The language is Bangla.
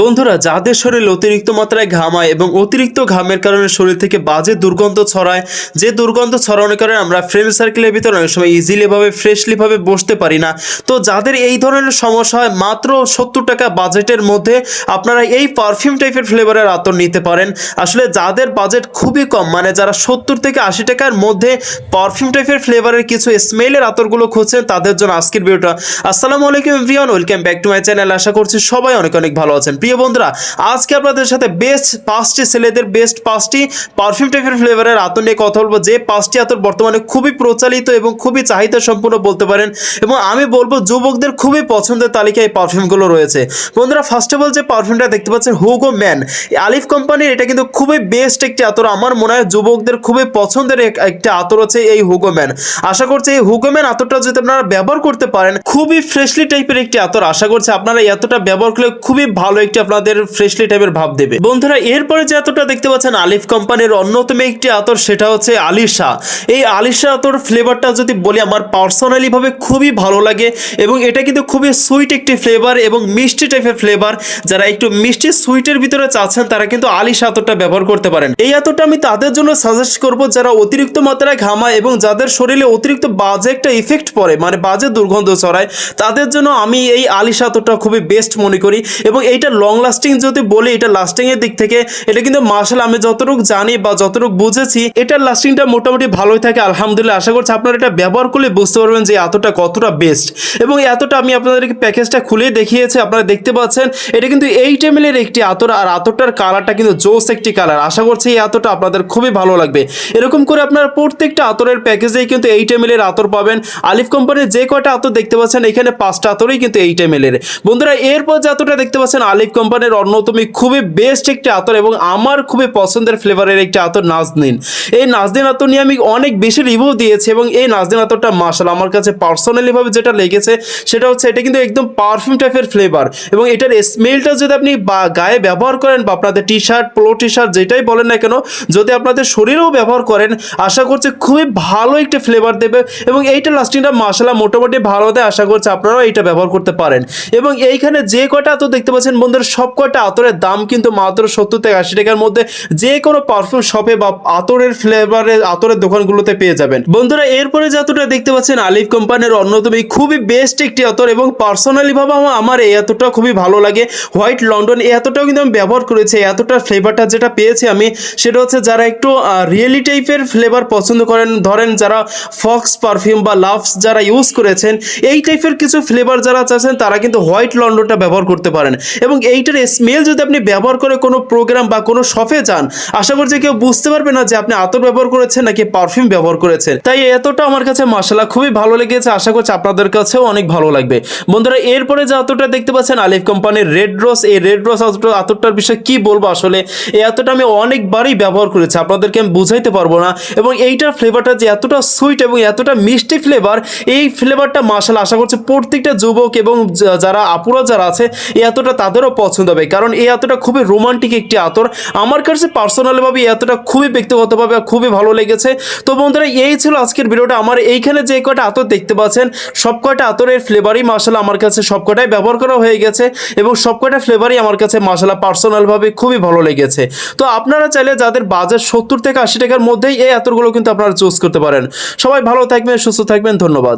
বন্ধুরা, যাদের শরীরে অতিরিক্ত মাত্রায় ঘামায় এবং অতিরিক্ত ঘামের কারণে শরীর থেকে বাজে দুর্গন্ধ ছড়ায়, যে দুর্গন্ধ ছড়ানোর কারণে আমরা ফ্রেন্ড সার্কেলের ভিতরে অনেক সময় ইজিলিভাবে ফ্রেশলিভাবে বসতে পারি না। তো যাদের এই ধরনের সমস্যা হয়, মাত্র 70 টাকা বাজেটের মধ্যে আপনারা এই পারফিউম টাইপের ফ্লেভারের আতর নিতে পারেন। আসলে যাদের বাজেট খুবই কম, মানে যারা 70 থেকে 80 টাকার মধ্যে পারফিউম টাইপের ফ্লেভারের কিছু স্মেলের আতরগুলো খুঁজছেন, তাদের জন্য আজকের ভিডিওটা। আসসালামু আলাইকুম everyone, welcome back to my channel. আশা করছি সবাই অনেক অনেক ভালো আছেন। প্রিয় বন্ধুরা, আজকে আপনাদের সাথে বেস্ট 5টি ছেলেদের বেস্ট 5টি পারফিউম টাইপের ফ্লেভারের আতর নিয়ে কথা বলবো, যে 5টি আতর বর্তমানে খুবই প্রচলিত এবং খুবই চাহিদা সম্পূর্ণ বলতে পারেন, এবং আমি বলবো যুবকদের খুবই পছন্দের তালিকায় এই পারফিউমগুলো রয়েছে। বন্ধুরা, ফার্স্ট অফ অল যে পারফিউমটা দেখতে পাচ্ছেন, হুগো ম্যান আলিফ কোম্পানির, এটা কিন্তু খুবই বেস্ট একটি আতর। আমার মনে হয় যুবকদের খুবই পছন্দের একটা আতর হচ্ছে এই হুগো ম্যান। আশা করছি এই হুগো ম্যান আতরটা যদি আপনারা ব্যবহার করতে পারেন, খুবই ফ্রেশলি টাইপের একটি আতর। আশা করছি আপনারা এই আতরটা ব্যবহার করলে খুবই ভালো একটি আপনাদের ফ্রেশলি টাইপের ভাব দেবে। বন্ধুরা, এরপরে যে আতরটা দেখতে পাচ্ছেন আলিফ কোম্পানির অন্যতম একটি আতর, সেটা হচ্ছে আলিশা। এই আলিশা আতর ফ্লেভারটা যদি বলি, আমার পার্সোনালি ভাবে খুবই ভালো লাগে, এবং এটা কিন্তু খুবই সুইট একটি ফ্লেভার এবং মিষ্টি টাইপের ফ্লেভার। যারা একটু মিষ্টি সুইটের ভিতরে চাচ্ছেন, তারা কিন্তু আলিশা আতরটা ব্যবহার করতে পারেন। এই আতরটা আমি তাদের জন্য সাজেস্ট করব যারা অতিরিক্ত মাত্রায় ঘামায় এবং যাদের শরীরে অতিরিক্ত বাজে একটা ইফেক্ট পড়ে, মানে বাজে দুর্গন্ধ ছড়ায়, তাদের জন্য আমি এই আলিশা আতরটা খুবই বেস্ট মনে করি। এবং এইটা লং লাস্টিং যদি বলি, এটা লাস্টিং এর দিক থেকে এটা কিন্তু মাশাআল্লাহ আমি যতটুকু জানি বা যতটুকু বুঝেছি, এটার লাস্টিংটা মোটামুটি ভালোই থাকে আলহামদুলিল্লাহ। আশা করছি আপনারা এটা ব্যবহার করলে বুঝতে পারবেন যে এতটা কতটা বেস্ট। এবং এই আতরটা আমি আপনাদেরকে প্যাকেজটা খুলে দেখিয়েছি, আপনারা দেখতে পাচ্ছেন এটা কিন্তু 8 ml এর একটি আতর, আর আতরটার কালারটা কিন্তু জোস একটি কালার। আশা করছি এই আতরটা আপনাদের খুবই ভালো লাগবে। এরকম করে আপনারা প্রত্যেকটা আতরের প্যাকেজেই কিন্তু 8 ml এর আতর পাবেন। আলিফ কোম্পানির যে কয়টা আতর দেখতে পাচ্ছেন, এখানে 5টা আতরই কিন্তু 8 ml এর। বন্ধুরা, এরপর যে আতরটা দেখতে পাচ্ছেন আলিফ কোম্পানির অন্যতম খুবই বেস্ট একটি আতর এবং আমার খুবই পছন্দের ফ্লেভারের একটি আতর, নাজনীন। এই নাজনীন আতর নিয়ে আমি অনেক বেশি রিভিউ দিয়েছি, এবং এই নাজনীন আতরটা মাশাআল্লাহ আমার কাছে পার্সোনালি ভাবে যেটা লেগেছে, সেটা হচ্ছে এটা কিন্তু একদম পারফিউম টাইপের ফ্লেভার, এবং এটার স্মেলটা যদি আপনি গায়ে ব্যবহার করেন বা আপনাদের T shirt, polo T shirt যেটাই বলেন না কেন, যদি আপনাদের শরীরেও ব্যবহার করেন, আশা করছি খুবই ভালো একটি ফ্লেভার দেবে। এবং এইটা লাস্টিংটা মাশাআল্লাহ মোটামুটি ভালো দেয়। আশা করছি আপনারাও এইটা ব্যবহার করতে পারেন। এবং এইখানে যে কয়টা আতর দেখতে পাচ্ছেন বন্ধুরা, সব কয়টা আতরের দাম কিন্তু মাত্র 70 থেকে 80 টাকার মধ্যে যে কোনো পারফিউম শপে বা আতরের ফ্লেভারের আতরের দোকানগুলোতে পেয়ে যাবেন। বন্ধুরা, এরপরে যে আতরটা দেখতে পাচ্ছেন আলিফ কোম্পানির অন্যতম খুবই বেস্ট একটি আতর, এবং পার্সোনালি ভাবে আমার এই আতরটা খুবই ভালো লাগে। হোয়াইট লন্ডন, এই আতরটাও কিন্তু আমি ব্যবহার করেছি। এই আতরটার ফ্লেভারটা যেটা পেয়েছি আমি, সেটা হচ্ছে যারা একটু রিয়েলি টাইপের ফ্লেভার পছন্দ করেন, ধরেন যারা ফক্স পারফিউম বা লাভস যারা ইউজ করেছেন, এই টাইপের কিছু ফ্লেভার যারা চাচ্ছেন, তারা কিন্তু হোয়াইট লন্ডনটা ব্যবহার করতে পারেন। এবং এইটার স্মেল যদি আপনি ব্যবহার করে কোনো প্রোগ্রাম বা কোনো শপে যান, আশা করছি কেউ বুঝতে পারবে না যে আপনি আতর ব্যবহার করেছেন নাকি পারফিউম ব্যবহার করেছেন। তাই এতটা আমার কাছে মাশাআল্লাহ খুবই ভালো লেগেছে। আশা করছি আপনাদের কাছেও অনেক ভালো লাগবে। বন্ধুরা, এরপরে যে আতরটা দেখতে পাচ্ছেন আলিফ কোম্পানির রেড রোজ, এই রেড রোজ আতরটার বিষয়ে কি বলবো, আসলে এই আতরটা আমি অনেকবারই ব্যবহার করেছি, আপনাদেরকে আমি বুঝাইতে পারবো না। এবং এইটার ফ্লেভারটা যে এতটা সুইট এবং এতটা মিষ্টি ফ্লেভার, এই ফ্লেভারটা মাশাআল্লাহ আশা করছি প্রত্যেকটা যুবক এবং যারা আপুরা যারা আছে, এই আতরটা তাদেরও পছন্দ হবে, কারণ এই আতরটা খুবই রোমান্টিক একটি আতর। আমার কাছে পার্সোনালি ভাবে এই আতরটা খুবই ব্যক্তিগতভাবে খুবই ভালো লেগেছে। তো বন্ধুরা, এই ছিল আজকের ভিডিওটা। আমার এইখানে যে কয়টা আতর দেখতে পাচ্ছেন, সব কয়টা আতরের ফ্লেভারই মাশাআল্লাহ আমার কাছে সব কয়টাই ব্যবহার করা হয়ে গেছে, এবং সব কয়টা ফ্লেভারই আমার কাছে মাশাআল্লাহ পার্সোনাল ভাবে খুবই ভালো লেগেছে। তো আপনারা চাইলে যাদের বাজেট 70 থেকে 80 টাকার মধ্যেই এই আতরগুলো কিন্তু আপনারা চুজ করতে পারেন। সবাই ভালো থাকবেন, সুস্থ থাকবেন, ধন্যবাদ।